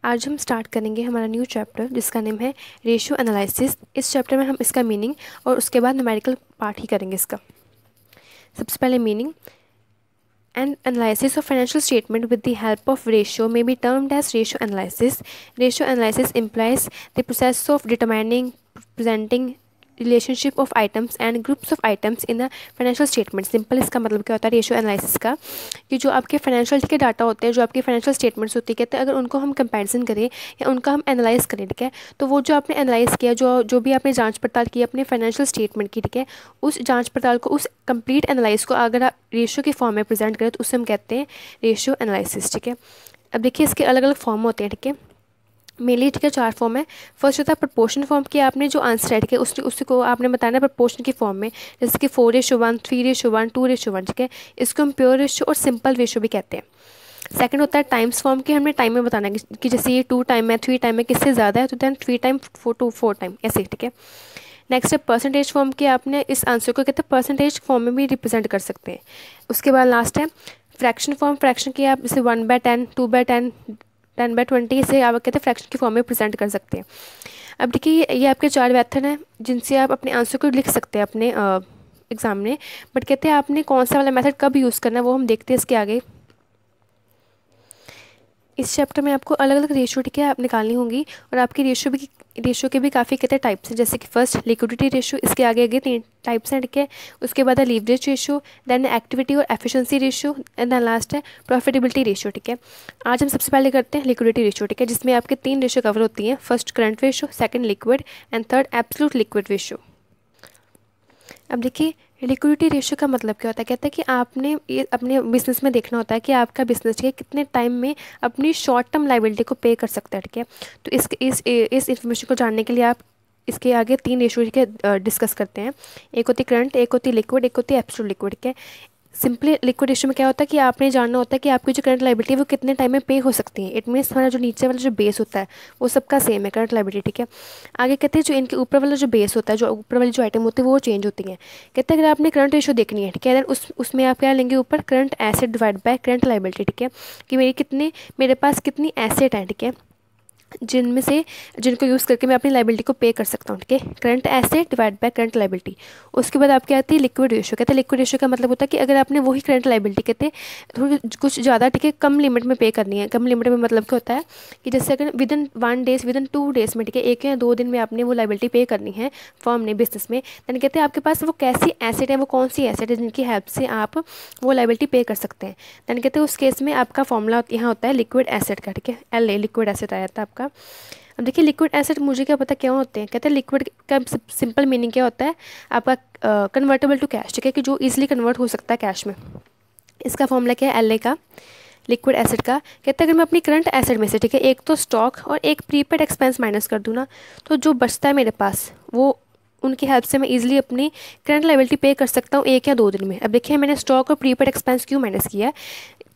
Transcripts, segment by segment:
आज हम स्टार्ट करेंगे हमारा न्यू चैप्टर जिसका नेम है रेशियो एनालिसिस। इस चैप्टर में हम इसका मीनिंग और उसके बाद न्यूमेरिकल पार्ट ही करेंगे इसका। सबसे पहले meaning. An analysis of financial statement with the help of ratio may be termed as ratio analysis. Ratio analysis implies the process of determining, presenting relationship of items and groups of items in the financial statement. Simple इसका मतलब क्या होता है ratio analysis का, कि जो आपके financial के डाटा होते हैं, जो आपकी फाइनेंशियल स्टेटमेंट्स होती है, कहते हैं अगर उनको हम कंपैरिजन करें या उनका हम एनालाइज करें, ठीक है, तो वो जो आपने एनालाइज किया, जो भी आपने जांच पड़ताल की अपने फाइनेंशियल स्टेटमेंट की, ठीक है, उस जांच पड़ताल को, उस कंप्लीट एनालाइज को अगर आप रेशियो के फॉर्म में प्रेजेंट करें तो उससे हम कहते हैं रेशियो एनालिसिस। ठीक है, अब देखिए इसके अलग अलग फॉर्म होते हैं। ठीक है, मेनली ठीक है 4 फॉर्म है। फर्स्ट होता है प्रपोर्शन फॉर्म, कि आपने जो आंसर है ठीक है उसको आपने बताना है प्रपोर्शन की फॉर्म में, जैसे कि 4:1, 3:1, 2:1। ठीक है, इसको हम प्योर रेशियो और सिंपल रेशियो भी कहते हैं। सेकंड होता है टाइम्स फॉर्म, कि हमने टाइम में बताना है कि जैसे ये 2 टाइम है, 3 टाइम है, किससे ज़्यादा है तो देन 3 टाइम 4 टाइम ऐसे। ठीक है, नेक्स्ट है परसेंटेज फॉर्म, कि आपने इस आंसर को कहते हैं परसेंटेज फॉर्म में भी रिप्रेजेंट कर सकते हैं। उसके बाद लास्ट है फ्रैक्शन फॉर्म। फ्रैक्शन की आप जैसे 1/10, 2/10, 10/20 से आप कहते हैं फ्रैक्शन की फॉर्म में प्रेजेंट कर सकते हैं। अब देखिए ये आपके 4 मेथड हैं जिनसे आप अपने आंसर को लिख सकते हैं अपने एग्ज़ाम में। बट कहते हैं आपने कौन सा वाला मेथड कब यूज़ करना है वो हम देखते हैं इसके आगे। इस चैप्टर में आपको अलग अलग रेशियो ठीक है आप निकालनी होंगी, और आपकी रेशियो के भी काफ़ी कहते हैं टाइप्स हैं, जैसे कि फर्स्ट लिक्विडिटी रेशियो, इसके आगे आगे 3 टाइप्स हैं। ठीक है, उसके बाद है लीवरेज रेशियो, देन एक्टिविटी और efficiency ratio, and then last है प्रॉफिटेबिलिटी रेशियो। ठीक है, आज हम सबसे पहले करते हैं लिक्विडिटी रेशियो। ठीक है, जिसमें आपके 3 रेशियो कवर होती हैं, first current ratio, second liquid and third absolute liquid ratio. अब देखिए लिक्विडिटी रेशियो का मतलब क्या होता है, कहता है कि आपने ये अपने बिजनेस में देखना होता है कि आपका बिजनेस ठीक है कितने टाइम में अपनी शॉर्ट टर्म लाइबिलिटी को पे कर सकता है। ठीक है, तो इस इन्फॉर्मेशन को जानने के लिए आप इसके आगे 3 रेशियो के डिस्कस करते हैं। एक होती करंट, एक होती लिक्विड, एक होती एब्सोल्यूट लिक्विड। ठीक है, सिंपली लिक्विड रेशियो में क्या होता है कि आपने जानना होता है कि आपकी जो करंट लाइबिलिटी है वो कितने टाइम में पे हो सकती है। इट मीन्स हमारा जो नीचे वाला जो बेस होता है वो सबका सेम है करंट लाइबिलिटी। ठीक है, आगे कहते हैं जो इनके ऊपर वाला जो बेस होता है, जो ऊपर वाली जो आइटम होती है वो चेंज होती हैं। कहते हैं अगर आपने करंट रेशियो देखनी है, ठीक है, उसमें आप क्या लेंगे ऊपर current asset divide by current liability. ठीक है, कि मेरे पास कितनी एसेट है, ठीक है, जिनको यूज़ करके मैं अपनी लाइबिलिटी को पे कर सकता हूँ। ठीक है, current asset divide by current liability. उसके बाद आपकी आती है लिक्विड रेशियो। कहते हैं लिक्विड रेशियो का मतलब होता है कि अगर आपने वही करंट लाइबिलिटी कहते हैं थोड़ी कुछ ज़्यादा ठीक है कम लिमिट में पे करनी है। कम लिमिट में मतलब क्या होता है कि जैसे अगर विदिन 1 डेज, विदिन 2 डेज में, ठीक है, 1 या 2 दिन में आपने वो लाइबिलिटी पे करनी है फर्म ने बिजनेस में, दैन कहते हैं आपके पास वो कैसी एसेट है, वो कौन सी एसेट है जिनकी हेल्प से आप वो लाइबिलिटी पे कर सकते हैं। दैन कहते हैं उस केस में आपका फॉर्मूला यहाँ होता है लिक्विड एसेट का। ठीक है, LA लिक्विड एसेट आया था आपका। अब देखिए लिक्विड एसेट मुझे क्या पता क्या होते हैं। कहते हैं लिक्विड का सिंपल मीनिंग क्या होता है आपका कन्वर्टेबल टू कैश। ठीक है, कि जो इजीली कन्वर्ट हो सकता है कैश में। इसका फॉर्मूला क्या है LA का, लिक्विड एसेट का। कहते हैं अगर मैं अपनी करंट एसेट में से ठीक है एक तो स्टॉक और एक प्रीपेड एक्सपेंस माइनस कर दूँ ना, तो जो बचता है मेरे पास वो उनकी हेल्प से मैं इजीली अपनी करंट लाइबिलिटी पे कर सकता हूँ 1 या 2 दिन में। अब देखिए मैंने स्टॉक और प्रीपेड एक्सपेंस क्यों माइनस किया है।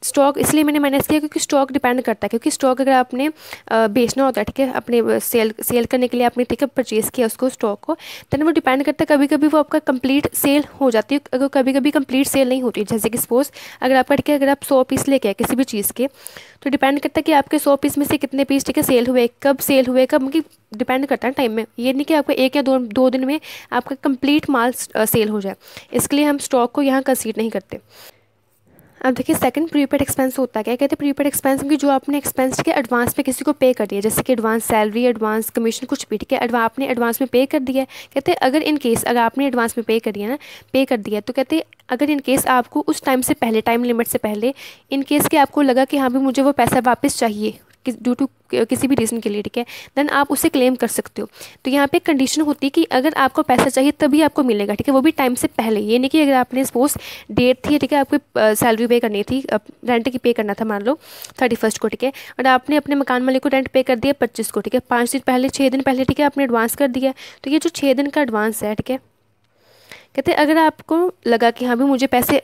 स्टॉक इसलिए मैंने माइनस किया क्योंकि स्टॉक डिपेंड करता है, क्योंकि स्टॉक अगर आपने बेचना होता है, ठीक है, अपने सेल करने के लिए आपने ठीक है परचेज़ किया उसको स्टॉक को, देन वो डिपेंड करता है, कभी कभी वो आपका कंप्लीट सेल हो जाती है, अगर कभी कभी कंप्लीट सेल नहीं होती। जैसे कि सपोज अगर आपका ठीक है अगर आप 100 पीस लेके आए किसी भी चीज़ के, तो डिपेंड करता है कि आपके 100 पीस में से कितने पीस ठीक है सेल हुए, कब सेल हुए, कब मतलब डिपेंड करता है टाइम में। ये नहीं कि आपको 1 या 2 दिन में आपका कंप्लीट माल सेल हो जाए, इसके लिए हम स्टॉक को यहाँ कंसीडर नहीं करते। अब देखिए सेकंड प्रीपेड एक्सपेंस होता है क्या, कहते हैं प्रीपेड एक्सपेंस की जो आपने एक्सपेंस ठीक है एडवांस में किसी को पे कर दिया, जैसे कि एडवांस सैलरी, एडवांस कमीशन, कुछ भी ठीक है आपने एडवांस में पे कर दिया है। कहते हैं अगर इन केस अगर आपने एडवांस में पे कर दिया तो कहते हैं अगर इन केस आपको उस टाइम से पहले, टाइम लिमिट से पहले इन केस कि आपको लगा कि हाँ भी मुझे वो पैसा वापस चाहिए ड्यू टू किसी भी रीज़न के लिए, ठीक है, देन आप उसे क्लेम कर सकते हो। तो यहाँ पे कंडीशन होती है कि अगर आपको पैसा चाहिए तभी आपको मिलेगा, ठीक है, वो भी टाइम से पहले। ये नहीं कि अगर आपने सपोज डेट थी ठीक है आपको सैलरी पे करनी थी, रेंट की पे करना था मान लो 31 को, ठीक है, और आपने अपने मकान मालिक को रेंट पे कर दिया 25 को, ठीक है, 5 दिन पहले, 6 दिन पहले, ठीक है, आपने एडवांस कर दिया। तो ये जो 6 दिन का एडवांस है, ठीक है, कहते हैं अगर आपको लगा कि हाँ भी मुझे पैसे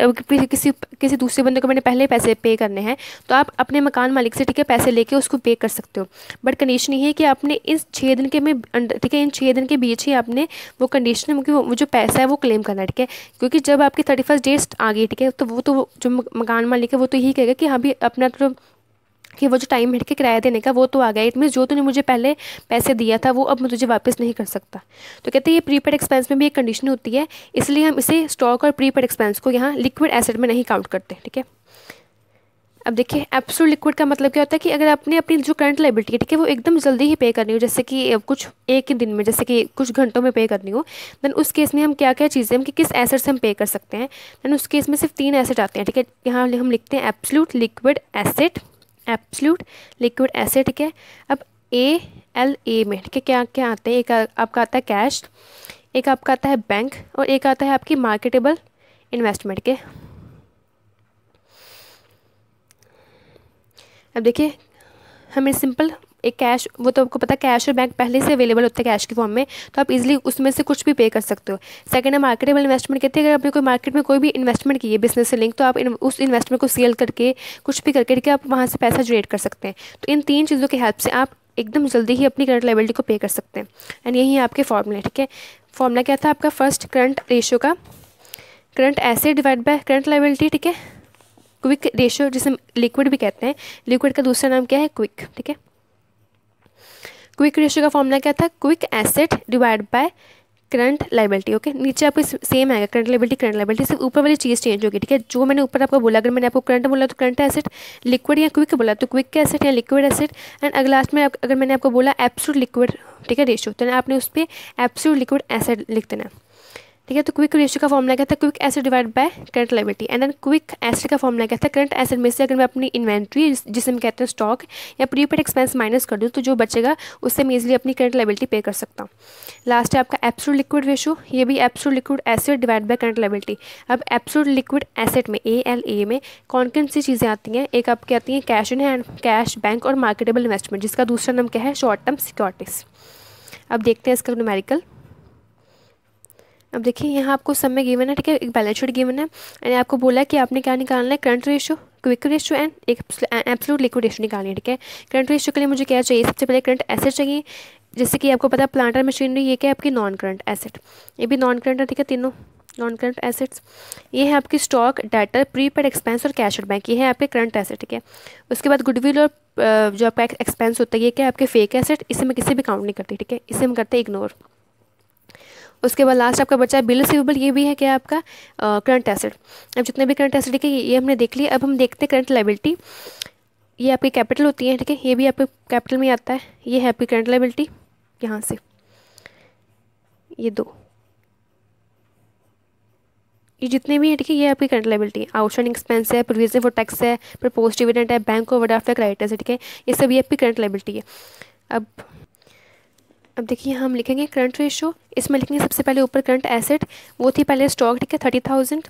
किसी दूसरे बंदे को मैंने पहले पैसे पे करने हैं, तो आप अपने मकान मालिक से ठीक है पैसे लेके उसको पे कर सकते हो। बट कंडीशन ये है कि आपने इस 6 दिन के में ठीक है इन 6 दिन के बीच ही आपने वो कंडीशन है कि वो जो पैसा है वो क्लेम करना है, ठीक है, क्योंकि जब आपकी 31 डेट आ गई, ठीक है, तो वो जो मकान मालिक है वो तो यही कहेगा कि हाँ भी अपना तो कि वो जो टाइम है किराया देने का वो तो आ गया, इट मीन्स जो तूने मुझे पहले पैसे दिया था वो अब मैं तुझे वापस नहीं कर सकता। तो कहते हैं ये प्रीपेड एक्सपेंस में भी एक कंडीशन होती है, इसलिए हम इसे स्टॉक और प्रीपेड एक्सपेंस को यहाँ लिक्विड एसेट में नहीं काउंट करते। ठीक है, अब देखिए एब्सोल्यूट लिक्विड का मतलब क्या होता है कि अगर आपने अपनी जो करंट लायबिलिटी है ठीक है वो एकदम जल्दी ही पे करनी हो, जैसे कि कुछ एक ही दिन में, जैसे कि कुछ घंटों में पे करनी हो, देन उस केस में हम क्या क्या चीज़ें हम कि किस एसेट से हम पे कर सकते हैं। देन उस केस में सिर्फ 3 एसेट आते हैं। ठीक है, यहाँ हम लिखते हैं absolute liquid asset, absolute liquid asset. ठीक है, अब ALA में ठीक है क्या क्या आते हैं, एक आपका आता है कैश, एक आपका आता है बैंक और एक आता है आपकी मार्केटेबल इन्वेस्टमेंट के। अब देखिए हमें सिंपल एक कैश, वो तो आपको पता है कैश और बैंक पहले से अवेलेबल होते हैं कैश के फॉर्म में, तो आप इजीली उसमें से कुछ भी पे कर सकते हो। सेकंड है मार्केटेबल इन्वेस्टमेंट, कहते हैं अगर आपने कोई मार्केट में कोई भी इन्वेस्टमेंट की है बिजनेस से लिंक, तो आप उस इन्वेस्टमेंट को सेल करके कुछ भी करके ठीक है आप वहाँ से पैसा जनरेट कर सकते हैं। तो इन 3 चीज़ों की हेल्प से आप एकदम जल्दी ही अपनी करंट लायबिलिटी को पे कर सकते हैं। एंड यही आपके फॉर्मूले। ठीक है, फॉर्मूला क्या था आपका, फर्स्ट करंट रेशियो का current asset divide by current liability. ठीक है, क्विक रेशियो जिसे लिक्विड भी कहते हैं, लिक्विड का दूसरा नाम क्या है, क्विक। ठीक है, क्विक रेशियो का फॉर्मूला क्या था, quick asset divide by current liability. Okay, नीचे आपको सेम आएगा करंट लायबिलिटी, सिर्फ ऊपर वाली चीज़ चेंज होगी। ठीक है, जो मैंने ऊपर आपको बोला, अगर मैंने आपको करंट बोला तो करंट एसेट, लिक्विड या क्विक बोला तो क्विक एसेट या लिक्विड एसेट, एंड अगर लास्ट में अगर मैंने आपको बोला एब्सोल्यूट लिक्विड ठीक है रेशियो, तो आपने उस पर एब्सोल्यूट लिक्विड एसेट लिख देना। ठीक है, तो क्विक रेशियो का फॉर्मूला क्या था, quick asset divide by current liability. And then quick asset का फॉर्मूला क्या था, करंट एसेट में से अगर मैं अपनी इन्वेंट्री जिसे हम कहते हैं स्टॉक या प्रीपेड एक्सपेंस माइनस कर दूँ तो जो बचेगा उससे मैं इजीली अपनी करंट लायबिलिटी पे कर सकता हूँ। लास्ट है आपका एब्सोल्यूट लिक्विड रेशियो, ये भी absolute liquid asset divide by current liability. अब एब्सोल्यूट लिक्विड एसेट में ALA में कौन कौन सी चीज़ें आती हैं, एक आपकी आती हैं cash in hand, cash, bank और मार्केटेबल इन्वेस्टमेंट, जिसका दूसरा नाम क्या है, शॉर्ट टर्म सिक्योरिटीज। अब देखते हैं इसका न्यूमेरिकल। अब देखिए यहाँ आपको सब में गिवन है। ठीक है, एक बैलेंस शीट गिवन है एंड आपको बोला है कि आपने क्या निकालना है, current ratio, quick ratio and एक एब्सोल्यूट लिक्विड रेशियो निकालनी है। ठीक है, करंट रेशियो के लिए मुझे क्या चाहिए, सबसे पहले करंट एसेट चाहिए, जैसे कि आपको पता है प्लांटर मशीनरी, ये क्या है आपकी नॉन करंट एसेट, ये भी नॉन करंट है। ठीक है, तीनों नॉन करंट एसेट्स। ये है आपकी स्टॉक, डेटर, प्रीपेड एक्सपेंस और कैश और बैंक, ये है आपके करंट एसेट। ठीक है, उसके बाद गुडविल और जो आपका एक्सपेंस होता है ये क्या है आपके फेक एसेट, इसे मैं किसी भी काउंट नहीं करती। ठीक है, इसे हम करते हैं इग्नोर। उसके बाद लास्ट आपका बचा बिल रिसीवेबल, ये भी है क्या आपका करंट एसेट। अब जितने भी करंट एसेट है ये हमने देख लिया। अब हम देखते हैं करंट लायबिलिटी, ये आपकी कैपिटल होती है। ठीक है, ये भी आपके कैपिटल में आता है, ये है आपकी करंट लायबिलिटी, यहाँ से ये 2, ये जितने भी है ठीक है ये आपकी करंट लायबिलिटी है। आउटस्टैंडिंग एक्सपेंस है, प्रोविजन फॉर टैक्स है, प्रपोज डिविडेंड है, बैंक ओवरड्राफ्ट है, क्रेडिटर्स है। ठीक है, ये सब ये आपकी करंट लायबिलिटी है। अब देखिए हम लिखेंगे करंट रेशियो, इसमें लिखेंगे सबसे पहले ऊपर करंट एसेट, वो थी पहले स्टॉक ठीक है 30,000,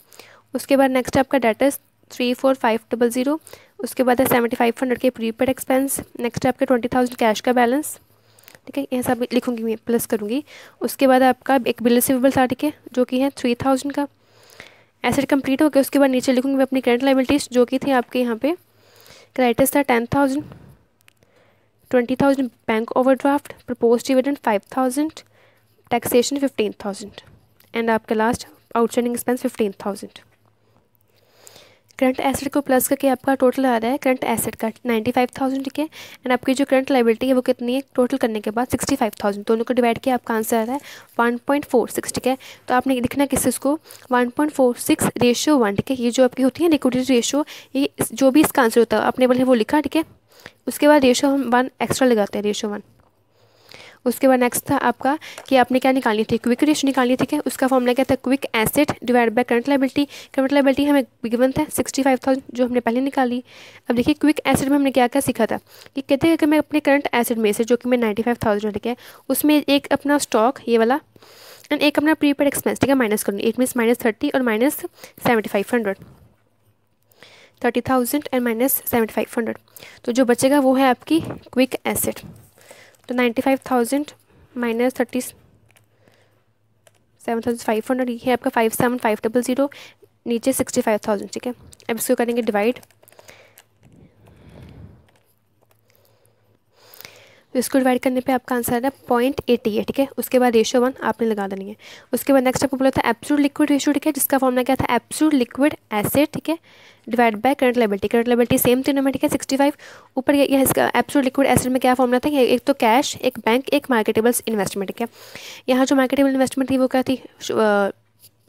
उसके बाद नेक्स्ट आपका डेटर्स 34,500, उसके बाद है 7,500 के प्रीपेड एक्सपेंस, नेक्स्ट आपका 20,000 कैश का बैलेंस। ठीक है, यह सब लिखूंगी मैं, प्लस करूँगी। उसके बाद आपका एक बिल रिसीवेबल था ठीक है जो कि है 3,000 का। एसेट कंप्लीट हो गया, उसके बाद नीचे लिखूंगी मैं अपनी करंट लायबिलिटीज जो कि थी आपके यहाँ पे, क्रेडिटर्स था 10,000, 20,000 bank overdraft, propose dividend 5,000, taxation 15,000 and आपका last outstanding expense 15,000। Current asset को प्लस करके आपका टोटल आ रहा है करंट एसेट का 95,000। ठीक है, एंड आपकी जो करंट लायबिलिटी है वो कितनी है, टोटल करने के बाद 65,000, दोनों को डिवाइड किया आपका आंसर आ रहा है 1.46। ठीक है, तो आपने लिखना किस इसको 1.46 रेशियो 1। ठीक है, ये जो आपकी होती है लिक्विडिटी रेशियो, ये जो भी इसका आंसर होता है आपने बोले वो लिखा। ठीक है, उसके बाद रेशियो हम 1 एक्स्ट्रा लगाते हैं, रेशियो 1। उसके बाद नेक्स्ट था आपका कि आपने क्या निकालनी थी, क्विक रेशियो निकालनी थी। ठीक है, उसका फॉर्मूला क्या था, quick asset divide by current liability. Current liability हमें गिवन था 65,000 जो हमने पहले निकाली। अब देखिए क्विक एसेट में हमने क्या क्या सीखा था कि कहते हैं कि मैं अपने करंट एसेट में से जो कि मैं 95,000 ठीक है उसमें एक अपना स्टॉक ये वाला एंड एक अपना प्रीपेड एक्सपेंस ठीक है माइनस करूँगी, इट मीन्स -30 और -7,500, 30,000 एंड -7,500, तो जो बचेगा वो है आपकी क्विक एसेट। तो 95,000 माइनस 37,500, ये है आपका 57,500, नीचे 65,000। ठीक है, अब इसको करेंगे डिवाइड, तो इसको डिवाइड करने पे आपका आंसर है 0.80 है, ठीक है। उसके बाद रेशियो 1 आपने लगा देनी है। उसके बाद नेक्स्ट आपको बोला था एब्सोल्यूट लिक्विड रेशियो, ठीक है, जिसका फॉर्मूला क्या था, एब्सोल्यूट लिक्विड एसिड, ठीक है, divide by current liability. Current liability same तीनों में, ठीक है, 65 ऊपर। यह इसका एब्सोल्यूट लिक्विड एसिड में क्या फॉर्मूला था, एक तो कैश, एक बैंक, एक मार्केटेबल्स इन्वेस्टमेंट, ठीक है। यहाँ जो मार्केटेबल इन्वेस्टमेंट थी वो क्या थी,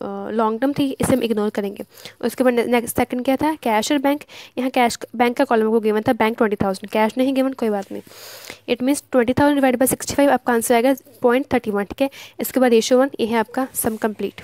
लॉन्ग टर्म थी, इसे हम इग्नोर करेंगे। उसके बाद नेक्स्ट सेकंड क्या था, कैश और बैंक। यहाँ कैश बैंक का कॉलम को गिवन था बैंक 20,000, कैश नहीं गिवन, कोई बात नहीं। इट मीन्स 20,000 डिवाइड बाई 65 आपका आंसर आएगा 0.31, ठीक है। इसके बाद रेशियो 1, ये है आपका सम कंप्लीट।